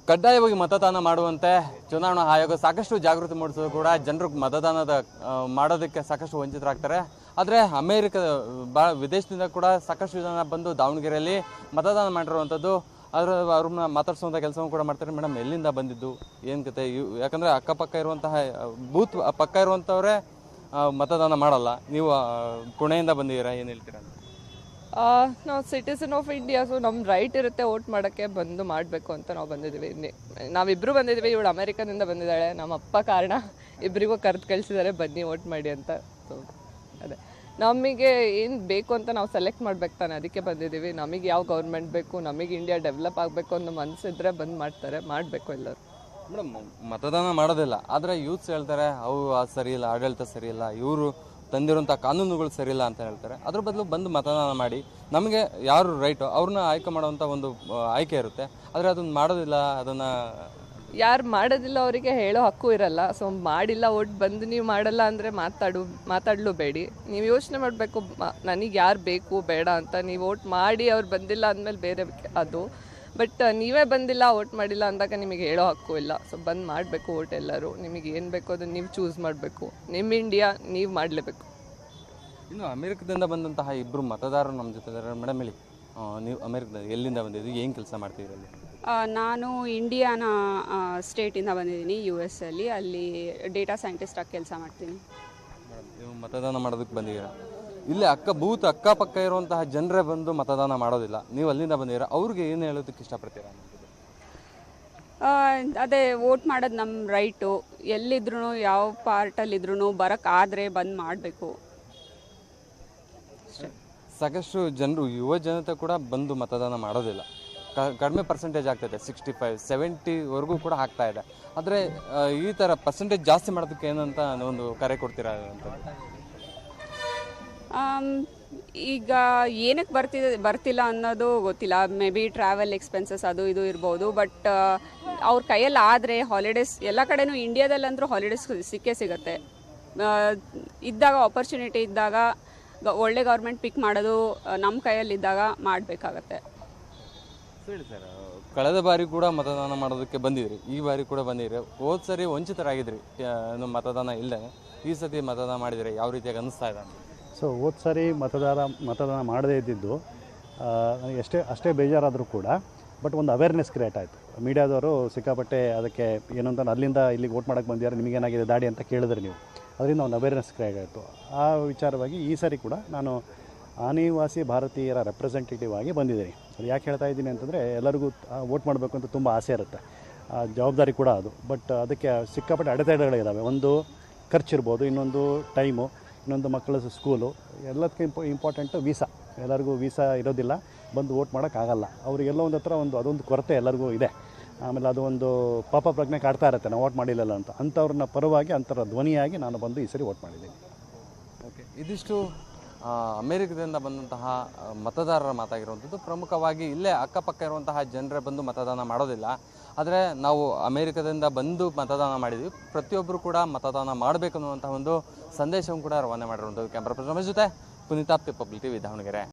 ಕಡ್ಡಾಯವಾಗಿ ಮತದಾನ ಮಾಡುವಂತೆ ಚುನಾವಣಾ ಆಯೋಗ ಸಾಕಷ್ಟು ಜಾಗೃತಿ ಮೂಡಿಸೋದು ಕೂಡ ಜನರು ಮತದಾನದ ಮಾಡೋದಕ್ಕೆ ಸಾಕಷ್ಟು ವಂಚಿತರಾಗ್ತಾರೆ. ಆದರೆ ಅಮೇರಿಕದ ವಿದೇಶದಿಂದ ಕೂಡ ಸಾಕಷ್ಟು ಜನ ಬಂದು ದಾವಣಗೆರೆಯಲ್ಲಿ ಮತದಾನ ಮಾಡಿರುವಂಥದ್ದು. ಅವ್ರನ್ನ ಮಾತಾಡ್ಸುವಂಥ ಕೆಲಸವನ್ನು ಕೂಡ ಮಾಡ್ತಾರೆ. ಮೇಡಮ್, ಎಲ್ಲಿಂದ ಬಂದಿದ್ದು, ಏನು ಕತೆ? ಯಾಕಂದರೆ ಅಕ್ಕಪಕ್ಕ ಇರುವಂತಹ ಬೂತ್ ಪಕ್ಕ ಇರುವಂಥವ್ರೆ ಮತದಾನ ಮಾಡಲ್ಲ. ನೀವು ಪುಣೆಯಿಂದ ಬಂದಿದ್ದೀರಾ, ಏನು ಹೇಳ್ತೀರಾ? ನಾವು ಸಿಟಿಸನ್ ಆಫ್ ಇಂಡಿಯಾ, ಸೊ ನಮ್ಮ ರೈಟ್ ಇರುತ್ತೆ ವೋಟ್ ಮಾಡೋಕ್ಕೆ, ಬಂದು ಮಾಡಬೇಕು ಅಂತ ನಾವು ಬಂದಿದ್ದೀವಿ. ನಾವಿಬ್ಬರು ಬಂದಿದ್ದೀವಿ. ಇವಳು ಅಮೇರಿಕಾದಿಂದ ಬಂದಿದ್ದಾಳೆ, ನಮ್ಮ ಅಪ್ಪ ಕಾರಣ ಇಬ್ಬರಿಗೂ ಕರೆದು ಕಳಿಸಿದ್ದಾರೆ, ಬನ್ನಿ ವೋಟ್ ಮಾಡಿ ಅಂತ. ಸೊ ಅದೇ ನಮಗೆ ಏನು ಬೇಕು ಅಂತ ನಾವು ಸೆಲೆಕ್ಟ್ ಮಾಡ್ಬೇಕು ತಾನೆ, ಅದಕ್ಕೆ ಬಂದಿದ್ದೀವಿ. ನಮಗೆ ಯಾವ ಗೌರ್ಮೆಂಟ್ ಬೇಕು, ನಮಗೆ ಇಂಡಿಯಾ ಡೆವಲಪ್ ಆಗಬೇಕು ಅನ್ನೋ ಮನಸ್ಸಿದ್ರೆ ಬಂದು ಮಾಡ್ತಾರೆ, ಮಾಡಬೇಕು ಎಲ್ಲರೂ. ಮೇಡಮ್, ಮತದಾನ ಮಾಡೋದಿಲ್ಲ, ಆದರೆ ಯೂತ್ಸ್ ಹೇಳ್ತಾರೆ ಅವು ಸರಿ ಇಲ್ಲ, ಆಡಳಿತ ಸರಿ ಇಲ್ಲ, ಇವರು ತಂದಿರುವಂಥ ಕಾನೂನುಗಳು ಸರಿ ಇಲ್ಲ ಅಂತ ಹೇಳ್ತಾರೆ. ಅದ್ರ ಬದಲು ಬಂದು ಮತದಾನ ಮಾಡಿ, ನಮಗೆ ಯಾರು ರೈಟು ಅವ್ರನ್ನ ಆಯ್ಕೆ ಮಾಡುವಂಥ ಒಂದು ಆಯ್ಕೆ ಇರುತ್ತೆ. ಆದರೆ ಅದನ್ನು ಮಾಡೋದಿಲ್ಲ. ಅದನ್ನು ಯಾರು ಮಾಡೋದಿಲ್ಲ ಅವರಿಗೆ ಹೇಳೋ ಹಕ್ಕು ಇರಲ್ಲ. ಸೊ ಮಾಡಿಲ್ಲ ಓಟ್ ಬಂದು ನೀವು ಮಾಡಲ್ಲ ಅಂದರೆ ಮಾತಾಡಲು ಬೇಡಿ. ನೀವು ಯೋಚನೆ ಮಾಡಬೇಕು, ನನಗೆ ಯಾರು ಬೇಕು ಬೇಡ ಅಂತ. ನೀವು ವೋಟ್ ಮಾಡಿ ಅವ್ರು ಬಂದಿಲ್ಲ ಅಂದಮೇಲೆ ಬೇರೆ ಅದು. ಬಟ್ ನೀವೇ ಬಂದಿಲ್ಲ, ವೋಟ್ ಮಾಡಿಲ್ಲ ಅಂದಾಗ ನಿಮಗೆ ಹೇಳೋ ಹಕ್ಕು ಇಲ್ಲ. ಸೊ ಬಂದು ಮಾಡಬೇಕು ವೋಟ್ ಎಲ್ಲರೂ. ನಿಮಗೆ ಏನು ಬೇಕೋ ಅದನ್ನು ನೀವು ಚೂಸ್ ಮಾಡಬೇಕು. ನಿಮ್ಮ ಇಂಡಿಯಾ ನೀವು ಮಾಡಲೇಬೇಕು. ಇನ್ನು ಅಮೆರಿಕದಿಂದ ಬಂದಂತಹ ಇಬ್ಬರು ಮತದಾರರು ನಮ್ಮ ಜೊತೆ ಇದ್ದಾರೆ. ಮೇಡಮ್, ಹೇಳಿ, ನೀವು ಅಮೆರಿಕದ ಎಲ್ಲಿಂದ ಬಂದಿದ್ದು, ಏನು ಕೆಲಸ ಮಾಡ್ತೀರಿ ಅಲ್ಲಿ? ನಾನು ಇಂಡಿಯಾನ ಸ್ಟೇಟಿಂದ ಬಂದಿದ್ದೀನಿ, US ಅಲ್ಲಿ. ಅಲ್ಲಿ ಡೇಟಾ ಸೈಂಟಿಸ್ಟಾಗಿ ಕೆಲಸ ಮಾಡ್ತೀನಿ. ನೀವು ಮತದಾನ ಮಾಡೋದಕ್ಕೆ ಬಂದಿದ್ದೀರಾ. ಇಲ್ಲಿ ಅಕ್ಕಪಕ್ಕ ಇರುವಂತಹ ಜನರೇ ಬಂದು ಮತದಾನ ಮಾಡೋದಿಲ್ಲ. ನೀವು ಅಲ್ಲಿಂದ ಬಂದಿದ್ದೀರಾ, ಅವ್ರಿಗೆ ಏನು ಹೇಳೋದಕ್ಕೆ ಇಷ್ಟಪಡ್ತೀರಾ? ಅದೇ ವೋಟ್ ಮಾಡೋದು ನಮ್ಮ ರೈಟು. ಎಲ್ಲಿದ್ರು ಯಾವ ಪಾರ್ಟಲ್ಲಿದ್ರು ಬರೋಕ್ಕಾದರೆ ಬಂದು ಮಾಡಬೇಕು. ಸಾಕಷ್ಟು ಜನರು, ಯುವ ಜನತೆ ಕೂಡ ಬಂದು ಮತದಾನ ಮಾಡೋದಿಲ್ಲ. ಕಡಿಮೆ ಪರ್ಸೆಂಟೇಜ್ ಆಗ್ತಾಯಿದೆ, 65, 70ವರೆಗೂ ಕೂಡ ಆಗ್ತಾ ಇದೆ. ಆದರೆ ಈ ಥರ ಪರ್ಸೆಂಟೇಜ್ ಜಾಸ್ತಿ ಮಾಡೋದಕ್ಕೆ ಏನಂತ ಒಂದು ಕರೆ ಕೊಡ್ತೀರಾ ಅಂತ? ಈಗ ಏನಕ್ಕೆ ಬರ್ತಿಲ್ಲ ಅನ್ನೋದು ಗೊತ್ತಿಲ್ಲ. ಮೇ ಬಿ ಟ್ರಾವೆಲ್ ಎಕ್ಸ್ಪೆನ್ಸಸ್ ಅದು ಇದು ಇರ್ಬೋದು. ಬಟ್ ಅವ್ರ ಕೈಯಲ್ಲಿ ಆದರೆ ಹಾಲಿಡೇಸ್ ಎಲ್ಲ ಕಡೆನೂ, ಇಂಡಿಯಾದಲ್ಲಂದ್ರೂ ಹಾಲಿಡೇಸ್ ಸಿಕ್ಕೇ ಸಿಗುತ್ತೆ. ಇದ್ದಾಗ ಆಪರ್ಚುನಿಟಿ ಇದ್ದಾಗ ಒಳ್ಳೆ ಗೌರ್ಮೆಂಟ್ ಪಿಕ್ ಮಾಡೋದು ನಮ್ಮ ಕೈಯಲ್ಲಿದ್ದಾಗ ಮಾಡಬೇಕಾಗತ್ತೆ. ಹೇಳಿ ಸರ್, ಕಳೆದ ಬಾರಿ ಕೂಡ ಮತದಾನ ಮಾಡೋದಕ್ಕೆ ಬಂದಿದ್ರಿ, ಈ ಬಾರಿ ಕೂಡ ಬಂದಿದ್ರಿ. ಹೋದ ಸರಿ ವಂಚಿತರಾಗಿದ್ರಿ ಮತದಾನ ಇಲ್ಲದೆ. ಈ ಸತಿ ಮತದಾನ ಮಾಡಿದರೆ ಯಾವ ರೀತಿಯಾಗಿ ಅನ್ನಿಸ್ತಾ ಇದೆ? ಸೊ ಹೋದ ಸಾರಿ ಮತದಾನ ಮಾಡದೇ ಇದ್ದಿದ್ದು ನನಗೆ ಅಷ್ಟೇ ಬೇಜಾರಾದರೂ ಕೂಡ, ಬಟ್ ಒಂದು ಅವೇರ್ನೆಸ್ ಕ್ರಿಯೇಟ್ ಆಯಿತು. ಮೀಡಿಯಾದವರು ಸಿಕ್ಕಾಪಟ್ಟೆ ಅದಕ್ಕೆ ಏನು ಅಂತ, ಅಲ್ಲಿಂದ ಇಲ್ಲಿಗೆ ವೋಟ್ ಮಾಡೋಕ್ಕೆ ಬಂದಿದ್ದಾರೆ, ನಿಮಗೇನಾಗಿದೆ ದಾಡಿ ಅಂತ ಕೇಳಿದ್ರೆ ನೀವು, ಅದರಿಂದ ಒಂದು ಅವೇರ್ನೆಸ್ ಕ್ರಿಯೇಟ್ ಆಯಿತು. ಆ ವಿಚಾರವಾಗಿ ಈ ಸಾರಿ ಕೂಡ ನಾನು ಅನಿವಾಸಿ ಭಾರತೀಯರ ರೆಪ್ರೆಸೆಂಟೇಟಿವ್ ಆಗಿ ಬಂದಿದ್ದೀನಿ. ಅದು ಯಾಕೆ ಹೇಳ್ತಾ ಇದ್ದೀನಿ ಅಂತಂದರೆ, ಎಲ್ಲರಿಗೂ ವೋಟ್ ಮಾಡಬೇಕು ಅಂತ ತುಂಬ ಆಸೆ ಇರುತ್ತೆ, ಜವಾಬ್ದಾರಿ ಕೂಡ ಅದು. ಬಟ್ ಅದಕ್ಕೆ ಸಿಕ್ಕಾಪಟ್ಟೆ ಅಡೆತಡೆಗಳಿದ್ದಾವೆ. ಒಂದು ಖರ್ಚಿರ್ಬೋದು, ಇನ್ನೊಂದು ಟೈಮು, ಇನ್ನೊಂದು ಮಕ್ಕಳ ಸ್ಕೂಲು, ಎಲ್ಲದಕ್ಕೂ ಇಂಪಾರ್ಟೆಂಟು ವೀಸಾ. ಎಲ್ಲರಿಗೂ ವೀಸಾ ಇರೋದಿಲ್ಲ, ಬಂದು ವೋಟ್ ಮಾಡೋಕ್ಕಾಗಲ್ಲ. ಅವರಿಗೆಲ್ಲ ಒಂದು ಹತ್ರ ಅದೊಂದು ಕೊರತೆ ಎಲ್ಲರಿಗೂ ಇದೆ. ಆಮೇಲೆ ಅದು ಒಂದು ಪಾಪ ಪ್ರಜ್ಞೆ ಕಾಡ್ತಾ ಇರುತ್ತೆ, ನಾವು ವೋಟ್ ಮಾಡಿಲ್ಲಲ್ಲ ಅಂತ. ಅಂಥವ್ರನ್ನ ಪರವಾಗಿ, ಅಂಥವ್ರ ಧ್ವನಿಯಾಗಿ ನಾನು ಬಂದು ಈ ಸರಿ ವೋಟ್ ಮಾಡಿದ್ದೀನಿ. ಓಕೆ, ಇದಿಷ್ಟು ಅಮೇರಿಕದಿಂದ ಬಂದಂತಹ ಮತದಾರರ ಮಾತಾಗಿರುವಂಥದ್ದು. ಪ್ರಮುಖವಾಗಿ ಇಲ್ಲೇ ಅಕ್ಕಪಕ್ಕ ಇರುವಂತಹ ಜನರೇ ಬಂದು ಮತದಾನ ಮಾಡೋದಿಲ್ಲ. ಆದರೆ ನಾವು ಅಮೇರಿಕದಿಂದ ಬಂದು ಮತದಾನ ಮಾಡಿದ್ವಿ, ಪ್ರತಿಯೊಬ್ಬರು ಕೂಡ ಮತದಾನ ಮಾಡಬೇಕು ಅನ್ನುವಂಥ ಒಂದು ಸಂದೇಶವನ್ನು ಕೂಡ ರವಾನೆ ಮಾಡಿರುವಂಥದ್ದು. ಕ್ಯಾಮ್ರಾ ಪರ್ಸನ್ ಜೊತೆ ಪುನೀತ್, ಪಬ್ಲಿಕ್ ಟಿವಿ, ದಾವಣಗೆರೆ.